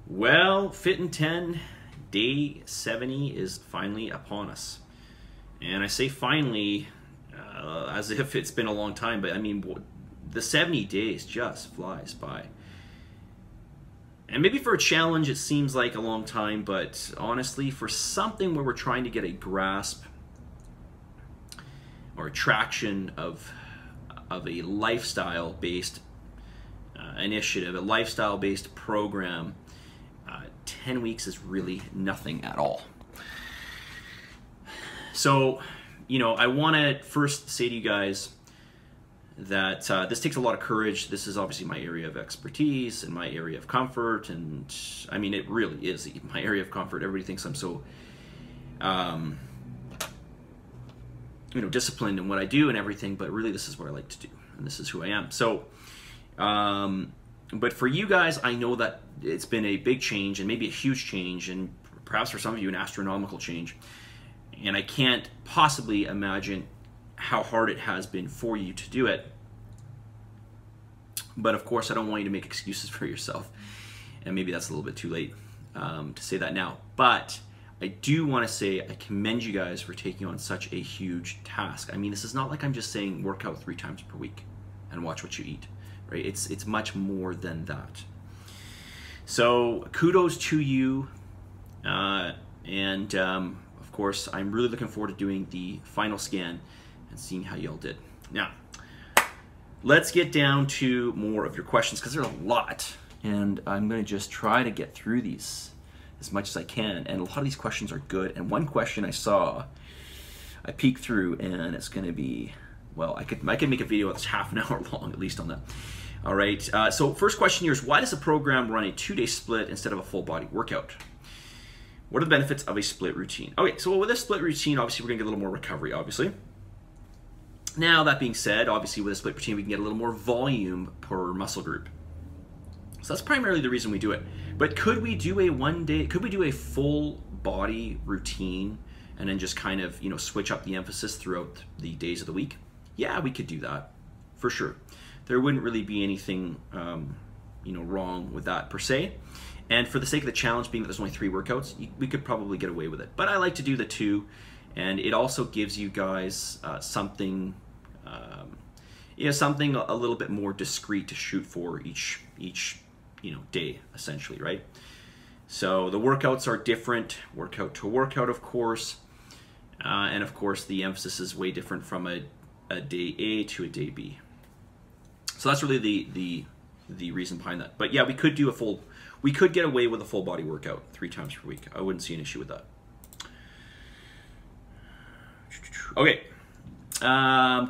Well, Fitin10 day 70 is finally upon us. And I say finally as if it's been a long time, but I mean, the 70 days just flies by. And maybe for a challenge it seems like a long time, but honestly, for something where we're trying to get a grasp or a traction of a lifestyle-based initiative, a lifestyle-based program, 10 weeks is really nothing at all. So, you know, I want to first say to you guys that this takes a lot of courage. This is obviously my area of expertise and my area of comfort, and I mean, it really is my area of comfort. Everybody thinks I'm so, you know, disciplined in what I do and everything, but really this is what I like to do, and this is who I am. So, but for you guys, I know that it's been a big change, and maybe a huge change, and perhaps for some of you an astronomical change. And I can't possibly imagine how hard it has been for you to do it. But of course, I don't want you to make excuses for yourself. And maybe that's a little bit too late to say that now. But I do want to say I commend you guys for taking on such a huge task. I mean, this is not like I'm just saying work out 3 times per week and watch what you eat, right? It's much more than that. So kudos to you. Of course, I'm really looking forward to doing the final scan and seeing how y'all did. Now, let's get down to more of your questions, because there's a lot, and I'm going to just try to get through these as much as I can. And a lot of these questions are good. And one question I saw, I peeked through, and it's going to be, well, I could make a video that's half an hour long, at least on that. All right. So first question here is, why does a program run a 2-day split instead of a full body workout? What are the benefits of a split routine? Okay, so with a split routine, obviously we're gonna get a little more recovery, obviously. Now, that being said, obviously with a split routine, we can get a little more volume per muscle group. So that's primarily the reason we do it. But could we do a full body routine and then just kind of, you know, switch up the emphasis throughout the days of the week? Yeah, we could do that, for sure. There wouldn't really be anything, you know, wrong with that per se. And for the sake of the challenge, being that there's only 3 workouts, we could probably get away with it. But I like to do the 2, and it also gives you guys something, you know, something a little bit more discreet to shoot for each you know, day, essentially, right? So the workouts are different, workout to workout, of course, and of course the emphasis is way different from a day A to a day B. So that's really the reason behind that. But yeah, we could do we could get away with a full body workout 3 times per week. I wouldn't see an issue with that. Okay,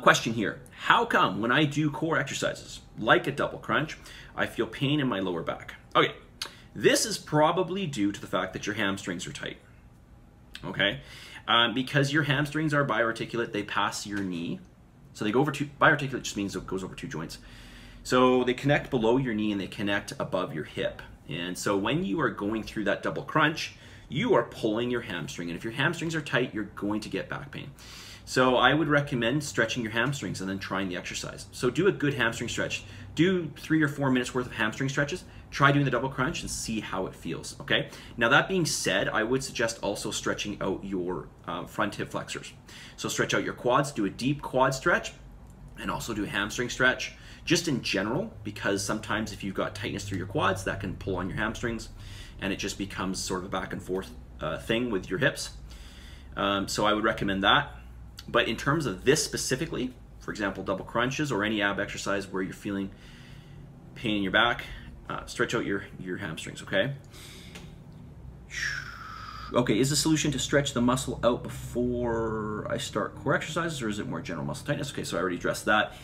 question here. How come when I do core exercises, like a double crunch, I feel pain in my lower back? Okay, this is probably due to the fact that your hamstrings are tight, okay? Because your hamstrings are biarticulate, they pass your knee. So they go over biarticulate just means it goes over 2 joints. So they connect below your knee and they connect above your hip. And so when you are going through that double crunch, you are pulling your hamstring. And if your hamstrings are tight, you're going to get back pain. So I would recommend stretching your hamstrings and then trying the exercise. So do a good hamstring stretch. Do 3 or 4 minutes worth of hamstring stretches. Try doing the double crunch and see how it feels, okay? Now that being said, I would suggest also stretching out your front hip flexors. So stretch out your quads, do a deep quad stretch, and also do a hamstring stretch. Just in general, because sometimes if you've got tightness through your quads, that can pull on your hamstrings, and it just becomes sort of a back and forth thing with your hips. So I would recommend that. But in terms of this specifically, for example, double crunches or any ab exercise where you're feeling pain in your back, stretch out your hamstrings, okay? Okay, is the solution to stretch the muscle out before I start core exercises, or is it more general muscle tightness? Okay, so I already addressed that.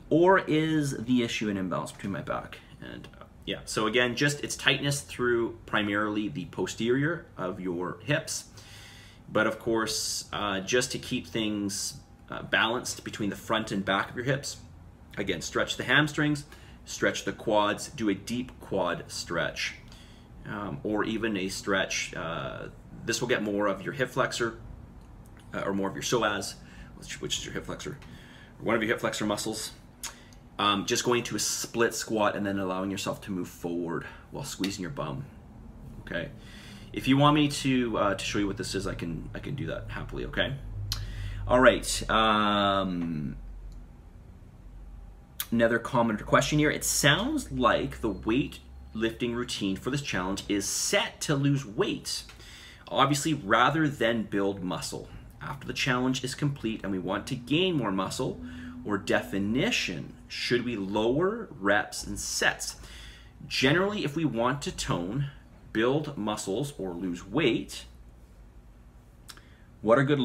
Or is the issue an imbalance between my back and, yeah. So again, just it's tightness through primarily the posterior of your hips. But of course, just to keep things balanced between the front and back of your hips, again, stretch the hamstrings, stretch the quads, do a deep quad stretch, or even a stretch. This will get more of your hip flexor, or more of your psoas, which is your hip flexor, or one of your hip flexor muscles. Just going to a split squat and then allowing yourself to move forward while squeezing your bum okay? If you want me to show you what this is, I can do that happily, okay? All right. Another comment or question here. It sounds like the weight lifting routine for this challenge is set to lose weight, obviously, rather than build muscle. After the challenge is complete and we want to gain more muscle, or definition, should we lower reps and sets? Generally, if we want to tone, build muscles, or lose weight, what are good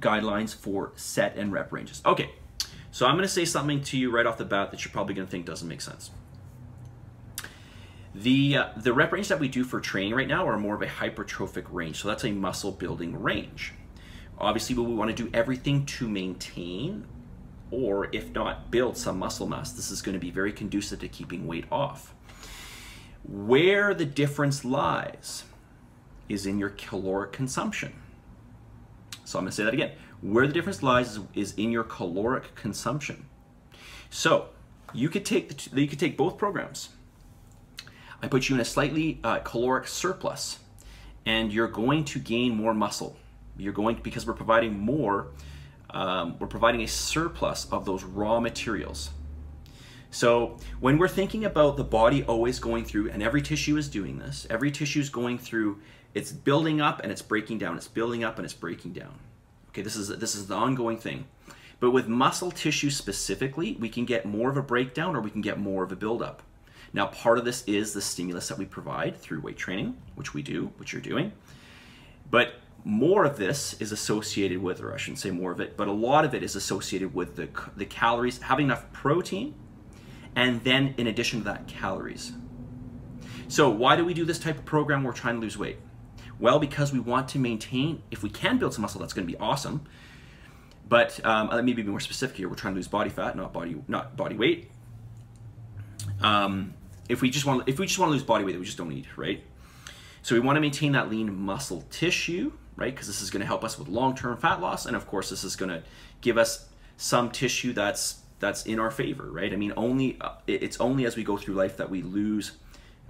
guidelines for set and rep ranges? Okay, so I'm going to say something to you right off the bat that you're probably going to think doesn't make sense. The rep range that we do for training right now are more of a hypertrophic range, so that's a muscle building range. Obviously, we want to do everything to maintain, or if not build some muscle mass. This is going to be very conducive to keeping weight off. Where the difference lies is in your caloric consumption. So I'm going to say that again. Where the difference lies is in your caloric consumption. So you could take both programs. I put you in a slightly caloric surplus, and you're going to gain more muscle. You're going because we're providing more. We're providing a surplus of those raw materials. So when we're thinking about the body always going through, and every tissue is doing this, every tissue is going through, it's building up and it's breaking down, it's building up and it's breaking down. Okay, this is the ongoing thing. But with muscle tissue specifically, we can get more of a breakdown or we can get more of a buildup. Now, part of this is the stimulus that we provide through weight training, which we do, which you're doing. But more of this is associated with, or I shouldn't say more of it, but a lot of it is associated with the calories, having enough protein, and then in addition to that, calories. So why do we do this type of program where we're trying to lose weight? Well, because we want to maintain, if we can build some muscle, that's going to be awesome. But let me be more specific here. We're trying to lose body fat, not body weight. If we just want to lose body weight that we just don't need, right? So we want to maintain that lean muscle tissue, right? Because this is going to help us with long-term fat loss, and of course, this is going to give us some tissue that's in our favor, right? I mean, it's only as we go through life that we lose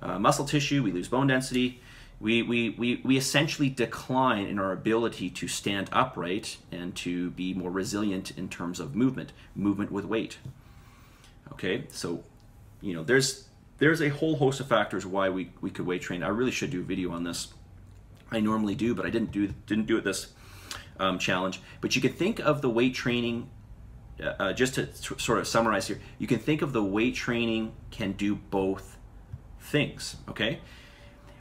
muscle tissue, we lose bone density. We essentially decline in our ability to stand upright and to be more resilient in terms of movement with weight. Okay, so you know there's a whole host of factors why we could weight train. I really should do a video on this. I normally do, but I didn't do it this challenge. But you can think of the weight training, just to sort of summarize here, you can think of the weight training can do both things, okay?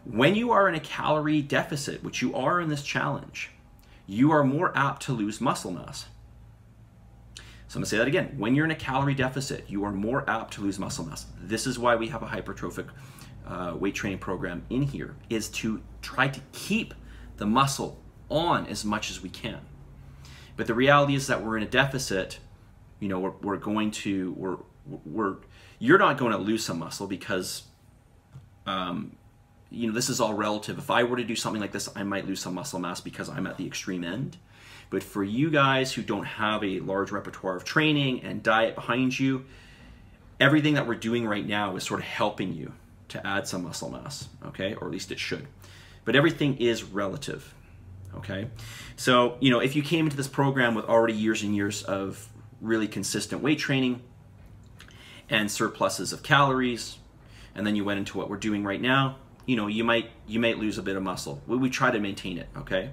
When you are in a calorie deficit, which you are in this challenge, you are more apt to lose muscle mass. So I'm going to say that again. When you're in a calorie deficit, you are more apt to lose muscle mass. This is why we have a hypertrophic weight training program in here, is to try to keep the muscle on as much as we can. But the reality is that we're in a deficit. You know, you're not going to lose some muscle because, you know, this is all relative. If I were to do something like this, I might lose some muscle mass because I'm at the extreme end. But for you guys who don't have a large repertoire of training and diet behind you, everything that we're doing right now is sort of helping you to add some muscle mass, okay? Or at least it should. But everything is relative, okay? So, you know, if you came into this program with already years and years of really consistent weight training and surpluses of calories, and then you went into what we're doing right now, you know, you might lose a bit of muscle. We try to maintain it, okay?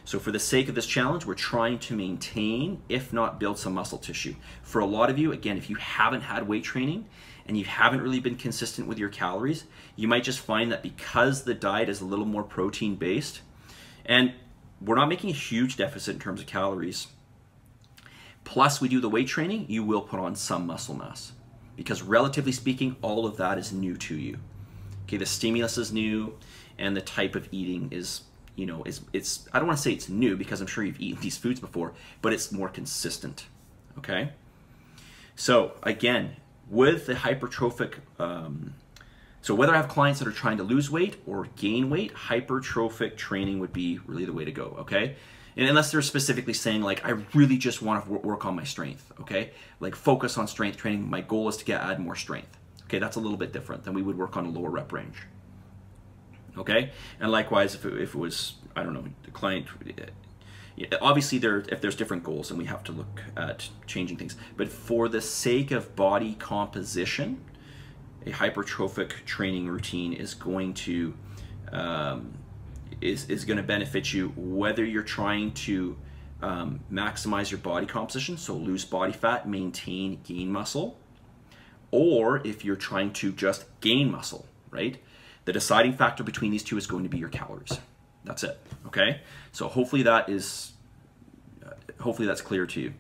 So for the sake of this challenge, we're trying to maintain, if not build some muscle tissue. For a lot of you, again, if you haven't had weight training and you haven't really been consistent with your calories, you might just find that because the diet is a little more protein based, and we're not making a huge deficit in terms of calories, plus we do the weight training, you will put on some muscle mass. Because relatively speaking, all of that is new to you. Okay, the stimulus is new, and the type of eating is, you know, it's I don't want to say it's new because I'm sure you've eaten these foods before, but it's more consistent, okay? So again, with the hypertrophic, so whether I have clients that are trying to lose weight or gain weight, hypertrophic training would be really the way to go, okay? And unless they're specifically saying like, I really just want to work on my strength, okay? Like focus on strength training, my goal is to add more strength. Okay, that's a little bit different than we would work on a lower rep range. Okay, and likewise, if it was, I don't know, the client, obviously if there's different goals, and we have to look at changing things. But for the sake of body composition, a hypertrophic training routine is going to is going to benefit you, whether you're trying to maximize your body composition, so lose body fat, maintain, gain muscle, or if you're trying to just gain muscle, right? The deciding factor between these two is going to be your calories. That's it, okay? So hopefully that's clear to you.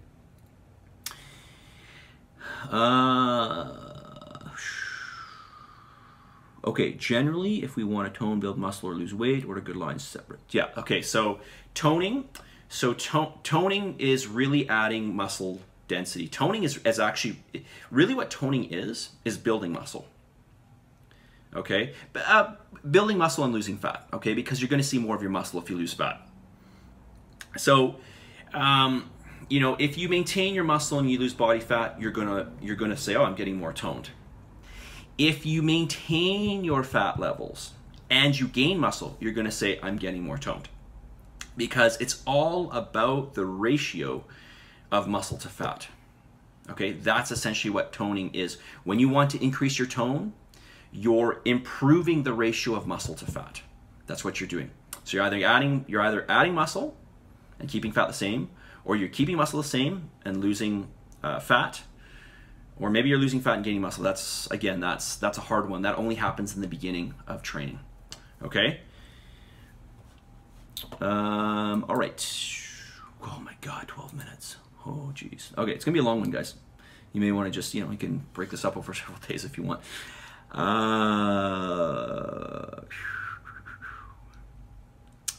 Okay, generally, if we want to tone, build muscle, or lose weight, what are good lines separate? Yeah, okay, so toning. So toning is really adding muscle density. Toning is actually, really what toning is building muscle. Okay, building muscle and losing fat, okay, because you're going to see more of your muscle if you lose fat. So, you know, if you maintain your muscle and you lose body fat, you're gonna say, oh, I'm getting more toned. If you maintain your fat levels and you gain muscle, you're gonna say, I'm getting more toned, because it's all about the ratio of muscle to fat. Okay, that's essentially what toning is. When you want to increase your tone, you're improving the ratio of muscle to fat. That's what you're doing. So you're either adding muscle and keeping fat the same, or you're keeping muscle the same and losing fat, or maybe you're losing fat and gaining muscle. That's a hard one. That only happens in the beginning of training. Okay. All right. Oh my God, 12 minutes. Oh geez. Okay, it's gonna be a long one, guys. You may want to just, you know, you can break this up over several days if you want.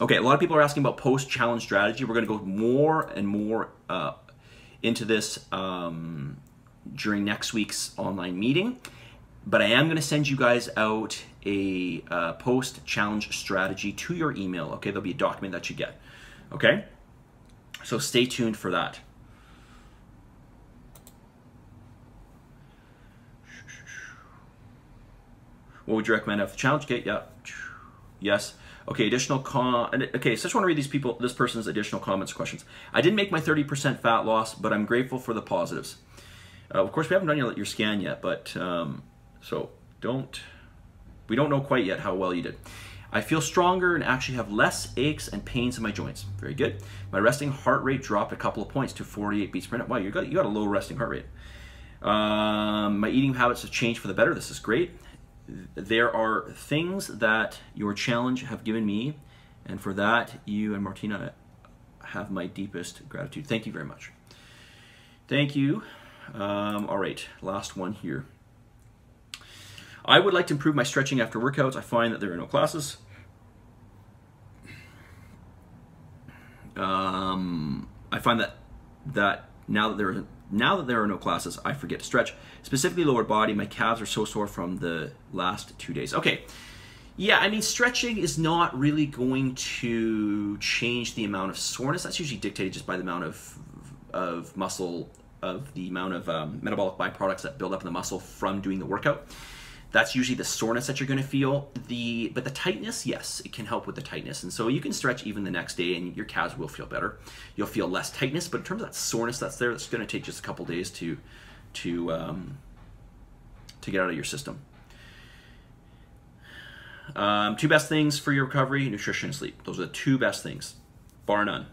Okay, a lot of people are asking about post-challenge strategy. We're going to go more and more into this during next week's online meeting. But I am going to send you guys out a post-challenge strategy to your email. Okay, there'll be a document that you get. Okay, so stay tuned for that. What would you recommend after the challenge? Okay, yeah, yes. Okay, okay, so I just want to read this person's additional comments or questions. I didn't make my 30% fat loss, but I'm grateful for the positives. Of course, we haven't done your scan yet, but so we don't know quite yet how well you did. I feel stronger and actually have less aches and pains in my joints. Very good. My resting heart rate dropped a couple of points to 48 beats per minute. Wow, you got a low resting heart rate. My eating habits have changed for the better. This is great. There are things that your challenge have given me, and for that, you and Martina have my deepest gratitude. Thank you very much. Thank you. All right, last one here. I would like to improve my stretching after workouts. I find that there are no classes. I find that now that there are no classes, I forget to stretch. Specifically lower body, my calves are so sore from the last 2 days. Okay, yeah, I mean, stretching is not really going to change the amount of soreness. That's usually dictated just by the amount of muscle, of the amount of metabolic byproducts that build up in the muscle from doing the workout. That's usually the soreness that you're going to feel. But the tightness, yes, it can help with the tightness. And so you can stretch even the next day and your calves will feel better. You'll feel less tightness, but in terms of that soreness that's there, that's going to take just a couple days to get out of your system. Two best things for your recovery: nutrition and sleep. Those are the two best things, bar none.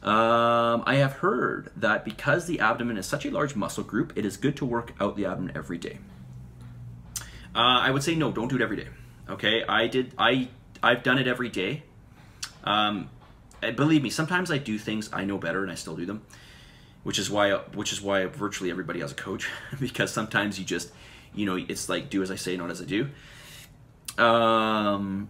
I have heard that because the abdomen is such a large muscle group, it is good to work out the abdomen every day. I would say no, don't do it every day. Okay, I've done it every day. Believe me, sometimes I do things I know better and I still do them, which is why virtually everybody has a coach, because sometimes you just, you know, it's like do as I say, not as I do. I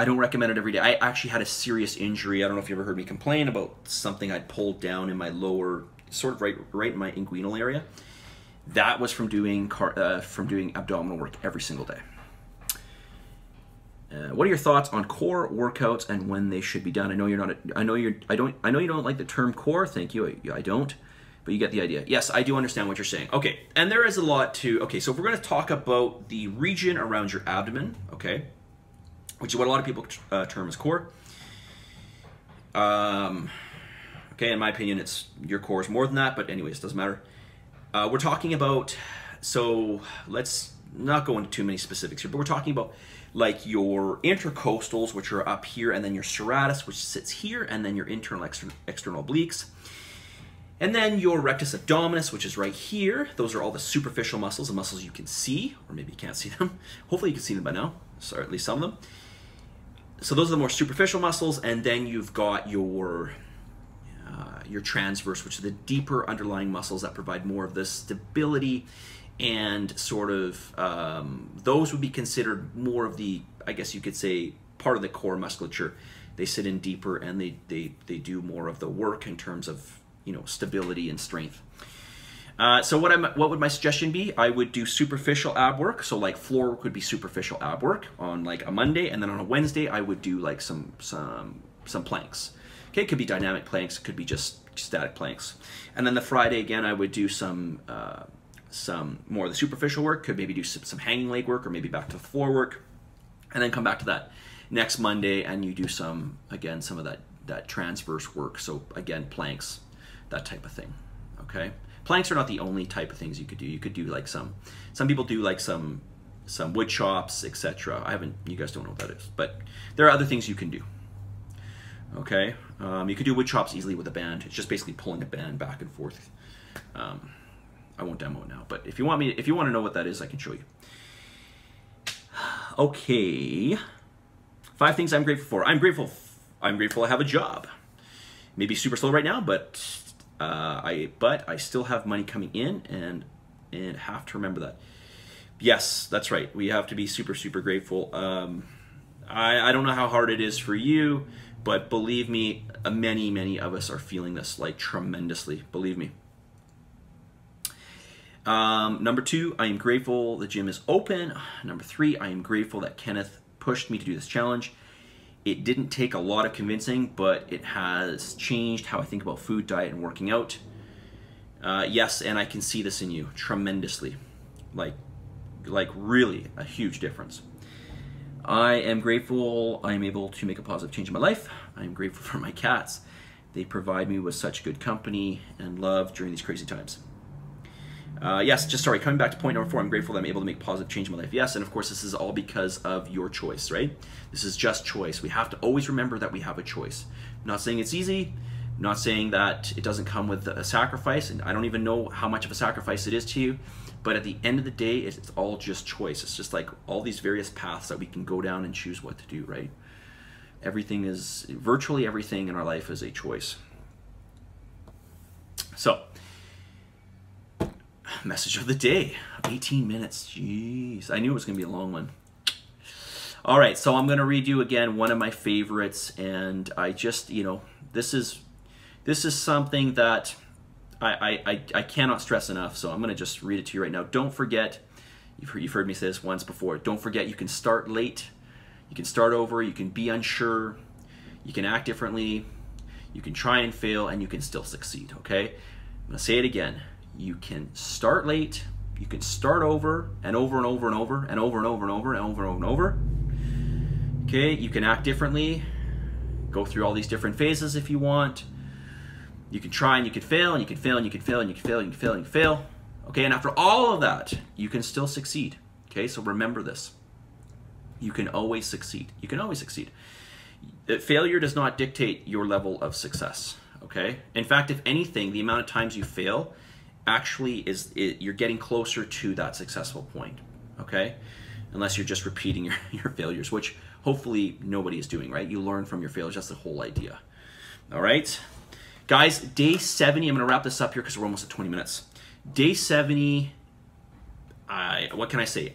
don't recommend it every day. I actually had a serious injury. I don't know if you ever heard me complain about something I'd pulled down in my lower, sort of right in my inguinal area. That was from doing abdominal work every single day. What are your thoughts on core workouts and when they should be done? I know you don't like the term core. Thank you. I don't. But you get the idea. Yes, I do understand what you're saying. Okay, and there is a lot to, okay, so if we're going to talk about the region around your abdomen, okay, which is what a lot of people term as core. Okay, in my opinion, it's your core is more than that, but anyways, it doesn't matter. We're talking about, so let's not go into too many specifics here, but we're talking about like your intercostals, which are up here, and then your serratus, which sits here, and then your internal external obliques. And then your rectus abdominis, which is right here. Those are all the superficial muscles, the muscles you can see, or maybe you can't see them. Hopefully you can see them by now, or at least some of them. So those are the more superficial muscles, and then you've got your transverse, which are the deeper underlying muscles that provide more of the stability, and sort of those would be considered more of the, I guess you could say, part of the core musculature. They sit in deeper, and they do more of the work in terms of, you know, stability and strength. So what would my suggestion be? I would do superficial ab work. So like floor work would be superficial ab work on like a Monday, and then on a Wednesday I would do like some planks. Okay, it could be dynamic planks, it could be just static planks. And then the Friday again I would do some more of the superficial work. Could maybe do some hanging leg work, or maybe back to the floor work, and then come back to that next Monday and you do some of that transverse work. So again, planks, that type of thing. Okay, planks are not the only type of things you could do. You could do like some people do like some wood chops, etc. You guys don't know what that is, but there are other things you can do. Okay, you could do wood chops easily with a band. It's just basically pulling a band back and forth. I won't demo it now, but if you want to know what that is, I can show you. Okay, 5 things I'm grateful for. I'm grateful I have a job. Maybe super slow right now, but I still have money coming in, and have to remember that. Yes, that's right. We have to be super, super grateful. I don't know how hard it is for you, but believe me, many of us are feeling this like tremendously. Believe me. Number 2, I am grateful the gym is open. Number 3, I am grateful that Kenneth pushed me to do this challenge. It didn't take a lot of convincing, but it has changed how I think about food, diet, and working out. Yes, and I can see this in you tremendously. Like really a huge difference. I am grateful I am able to make a positive change in my life. I am grateful for my cats. They provide me with such good company and love during these crazy times. Coming back to point number 4, I'm grateful that I'm able to make positive change in my life. Yes, and of course this is all because of your choice, right? This is just choice. We have to always remember that we have a choice. I'm not saying it's easy. I'm not saying that it doesn't come with a sacrifice, and I don't even know how much of a sacrifice it is to you, but at the end of the day, it's all just choice. It's just like all these various paths that we can go down and choose what to do, right? Virtually everything in our life is a choice. So, message of the day, 18 minutes, jeez. I knew it was gonna be a long one. All right, so I'm gonna read you again one of my favorites, and I just, this is something that I cannot stress enough, so I'm gonna just read it to you right now. Don't forget, you've heard me say this once before, don't forget you can start late, you can start over, you can be unsure, you can act differently, you can try and fail, and you can still succeed, okay? I'm gonna say it again. You can start late, you can start over and over and over and over and over and over and over and over and over. Okay, you can act differently, go through all these different phases if you want. You can try and you can fail, and you can fail, and you can fail, and you can fail, and you can fail, and you can fail. Okay, and after all of that, you can still succeed. Okay, so remember this. You can always succeed. You can always succeed. Failure does not dictate your level of success. Okay? In fact, if anything, the amount of times you fail actually you're getting closer to that successful point, okay? Unless you're just repeating your failures, which hopefully nobody is doing, right? You learn from your failures, that's the whole idea. All right? Guys, day 70, I'm gonna wrap this up here because we're almost at 20 minutes. Day 70, what can I say?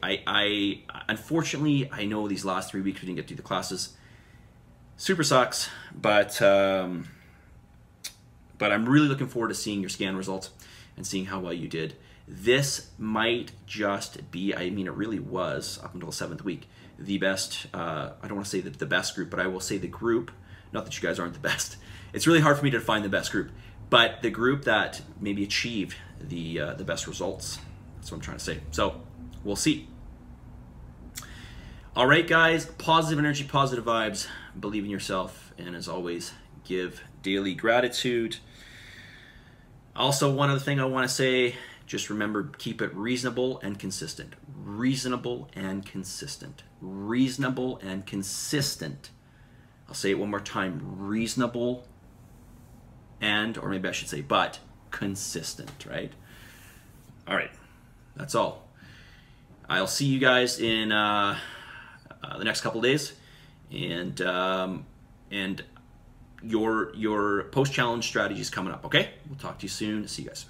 Unfortunately, I know these last 3 weeks we didn't get to do the classes. Super sucks, but I'm really looking forward to seeing your scan results and seeing how well you did. This might just be, I mean, it really was, up until the 7th week, the best, I don't want to say the best group, but I will say the group, not that you guys aren't the best. It's really hard for me to define the best group, but the group that maybe achieved the best results. That's what I'm trying to say. So we'll see. All right, guys, positive energy, positive vibes, believe in yourself, and as always, give daily gratitude. Also, one other thing I want to say, just remember, keep it reasonable and consistent. Reasonable and consistent. Reasonable and consistent. I'll say it one more time. Reasonable and, or maybe I should say, but consistent, right? All right, that's all. I'll see you guys in the next couple days, and your post-challenge strategy is coming up, okay? We'll talk to you soon. See you guys.